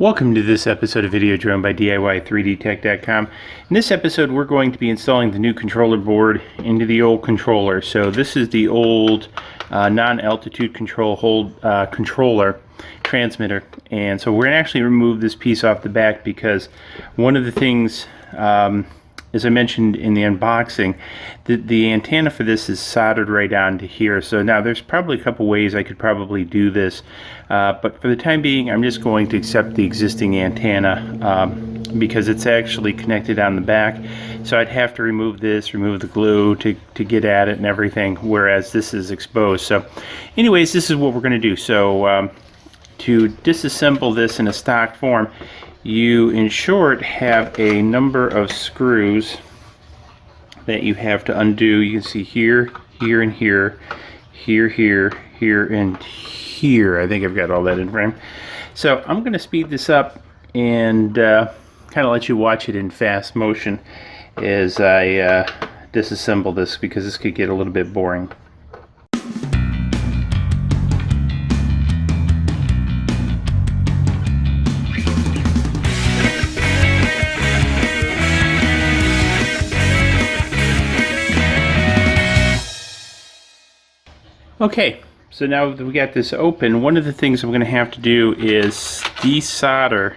Welcome to this episode of Video Drone by DIY3DTech.com. In this episode we're going to be installing the new controller board into the old controller. So this is the old non-altitude control controller transmitter, and so we're going to actually remove this piece off the back because one of the things, as I mentioned in the unboxing, the antenna for this is soldered right onto here. So now there's probably a couple ways I could probably do this, but for the time being I'm just going to accept the existing antenna because it's actually connected on the back. So I'd have to remove this, remove the glue to get at it and everything, whereas this is exposed. So anyways, this is what we're going to do. So to disassemble this in a stock form, you in short have a number of screws that you have to undo. You can see here, here, and here, here, and here. I think I've got all that in frame. So I'm going to speed this up and kind of let you watch it in fast motion as I disassemble this, because this could get a little bit boring. Okay, so now that we got this open, one of the things I'm going to have to do is desolder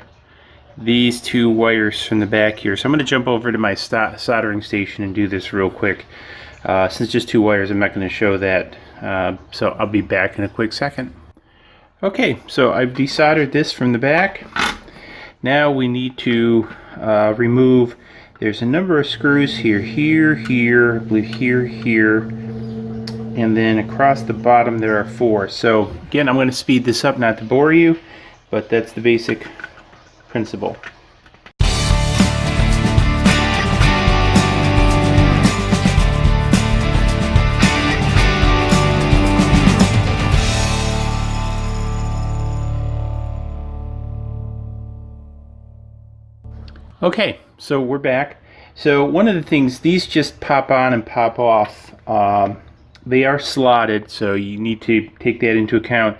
these two wires from the back here. So I'm going to jump over to my soldering station and do this real quick. Since just two wires, I'm not going to show that, so I'll be back in a quick second. Okay, so I've desoldered this from the back. Now we need to remove, there's a number of screws here, I believe here, and then across the bottom there are 4. So again, I'm going to speed this up not to bore you, but that's the basic principle. Okay, so we're back. So one of the things, these just pop on and pop off. They are slotted, so you need to take that into account.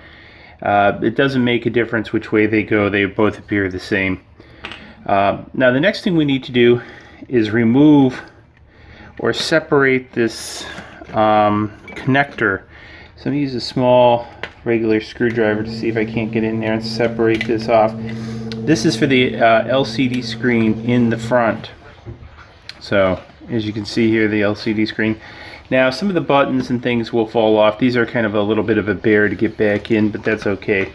It doesn't make a difference which way they go. They both appear the same. Now the next thing we need to do is remove or separate this connector. So I'm going to use a small regular screwdriver to see if I can't get in there and separate this off. This is for the LCD screen in the front. So as you can see here, the LCD screen. Now some of the buttons and things will fall off. These are kind of a little bit of a bear to get back in, but that's okay.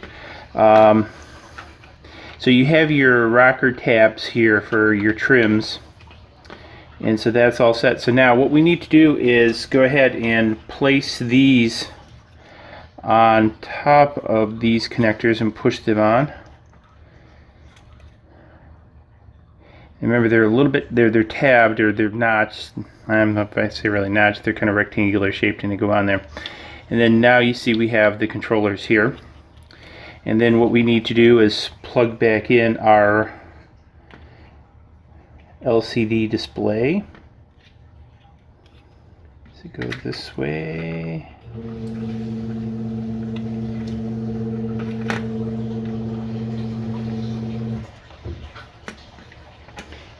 So you have your rocker tabs here for your trims, and so that's all set. So now what we need to do is go ahead and place these on top of these connectors and push them on. Remember, they're a little bit, they're tabbed, or they're notched. I don't know if I say really notched, they're kind of rectangular shaped and they go on there. And then now you see we have the controllers here. And then what we need to do is plug back in our LCD display. So go this way.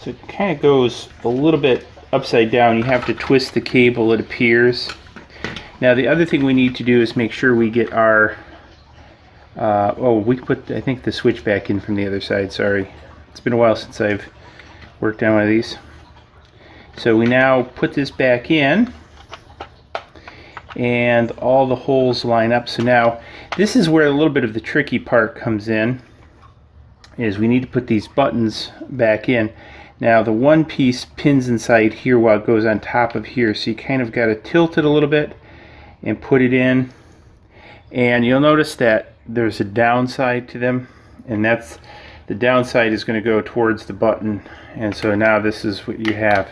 So it kind of goes a little bit upside down. You have to twist the cable, it appears. Now the other thing we need to do is make sure we get our we put, I think, the switch back in from the other side. Sorry, it's been a while since I've worked on one of these. So we now put this back in and all the holes line up. So now this is where a little bit of the tricky part comes in, is we need to put these buttons back in. Now the one piece pins inside here while it goes on top of here, so you kind of got to tilt it a little bit and put it in. And you'll notice that there's a downside to them, and that's, the downside is going to go towards the button, and so now this is what you have.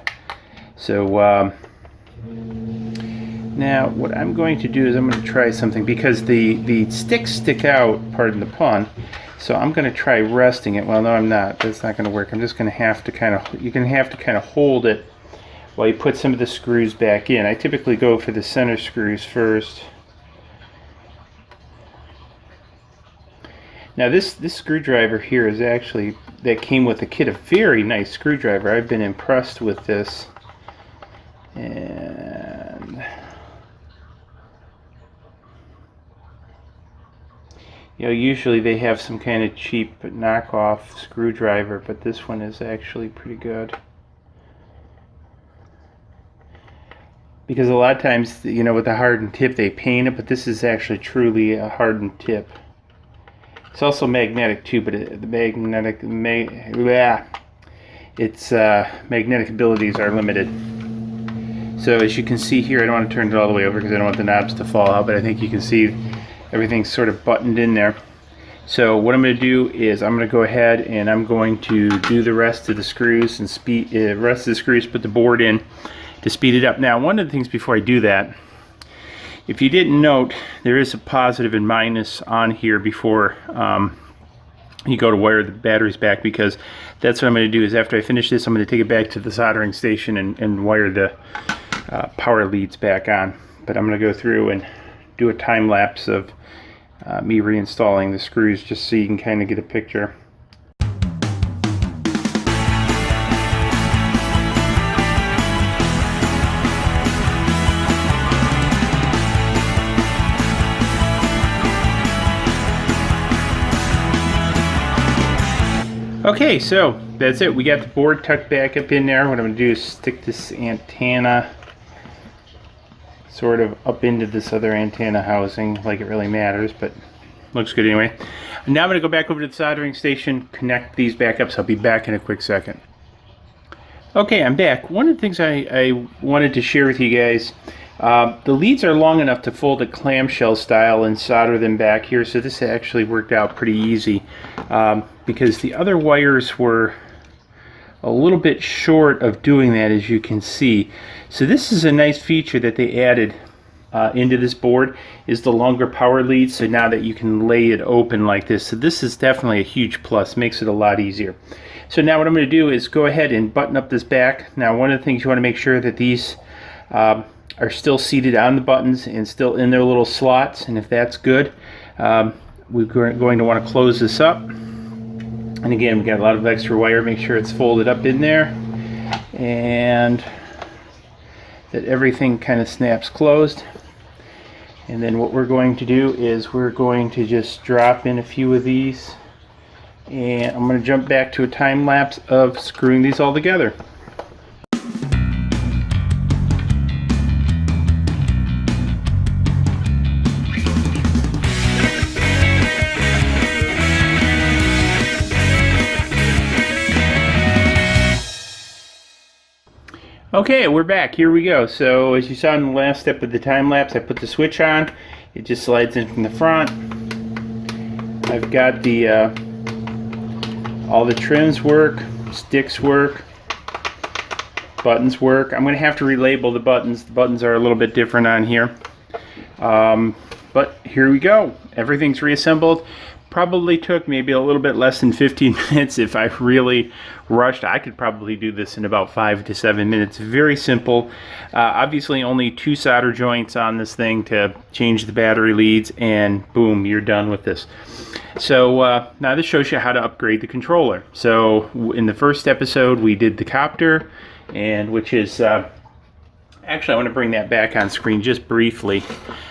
So now what I'm going to do is I'm going to try something, because the sticks stick out, pardon the pun. So I'm going to try resting it. Well, no, I'm not. That's not going to work. I'm just going to have to kind of, you're going to have to kind of hold it while you put some of the screws back in. I typically go for the center screws first. Now this screwdriver here is actually, that came with the kit, a very nice screwdriver. I've been impressed with this. And you know, usually they have some kind of cheap knockoff screwdriver, but this one is actually pretty good. Because a lot of times, you know, with the hardened tip they paint it, but this is actually truly a hardened tip. It's also magnetic too, but the magnetic abilities are limited. So as you can see here, I don't want to turn it all the way over because I don't want the knobs to fall out, but I think you can see everything's sort of buttoned in there. So what I'm going to do is I'm going to go ahead and I'm going to do the rest of the screws and put the board in to speed it up. Now, one of the things before I do that, if you didn't note, there is a positive and minus on here before you go to wire the batteries back, because that's what I'm going to do. Is after I finish this, I'm going to take it back to the soldering station and wire the power leads back on. But I'm going to go through and do a time lapse of me reinstalling the screws, just so you can kind of get a picture. Okay, so that's it. We got the board tucked back up in there. What I'm going to do is stick this antenna sort of up into this other antenna housing, like it really matters, but looks good anyway. And now I'm going to go back over to the soldering station, connect these back up, so I'll be back in a quick second. Okay, I'm back. One of the things I wanted to share with you guys, the leads are long enough to fold a clamshell style and solder them back here, so this actually worked out pretty easy, because the other wires were a little bit short of doing that, as you can see. So this is a nice feature that they added into this board, is the longer power leads, so now that you can lay it open like this. So this is definitely a huge plus, makes it a lot easier. So now what I'm going to do is go ahead and button up this back. Now, one of the things you want to make sure that these are still seated on the buttons and still in their little slots, and if that's good, we're going to want to close this up. And again, we've got a lot of extra wire. Make sure it's folded up in there and that everything kind of snaps closed. And then what we're going to do is we're going to just drop in a few of these, and I'm going to jump back to a time lapse of screwing these all together. Okay, we're back. Here we go. So as you saw in the last step of the time lapse, I put the switch on. It just slides in from the front. I've got the all the trims work, sticks work, buttons work. I'm going to have to relabel the buttons. The buttons are a little bit different on here. But here we go. Everything's reassembled. Probably took maybe a little bit less than 15 minutes. If I really rushed, I could probably do this in about 5 to 7 minutes. Very simple. Obviously only 2 solder joints on this thing to change the battery leads, and boom, you're done with this. So now this shows you how to upgrade the controller. So in the first episode we did the copter, and which is actually I want to bring that back on screen just briefly.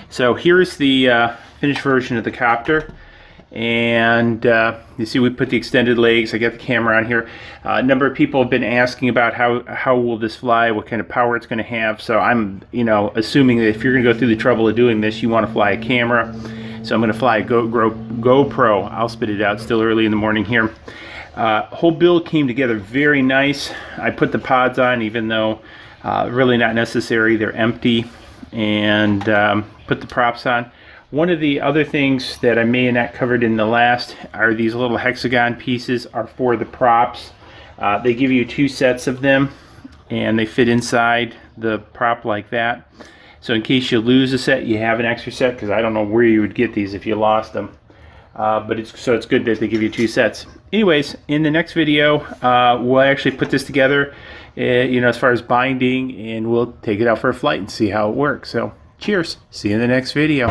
So here's the finished version of the copter. And you see we put the extended legs. I got the camera on here. A number of people have been asking about how will this fly, what kind of power it's going to have. So I'm assuming that if you're going to go through the trouble of doing this, you want to fly a camera. So I'm going to fly a GoPro. I'll spit it out, still early in the morning here. Whole build came together very nice. I put the pods on, even though really not necessary. They're empty, and put the props on. One of the other things that I may have not covered in the last are these little hexagon pieces are for the props. They give you 2 sets of them, and they fit inside the prop like that. So in case you lose a set, you have an extra set, because I don't know where you would get these if you lost them. But it's good that they give you 2 sets. Anyways, in the next video, we'll actually put this together, as far as binding, and we'll take it out for a flight and see how it works. So cheers. See you in the next video.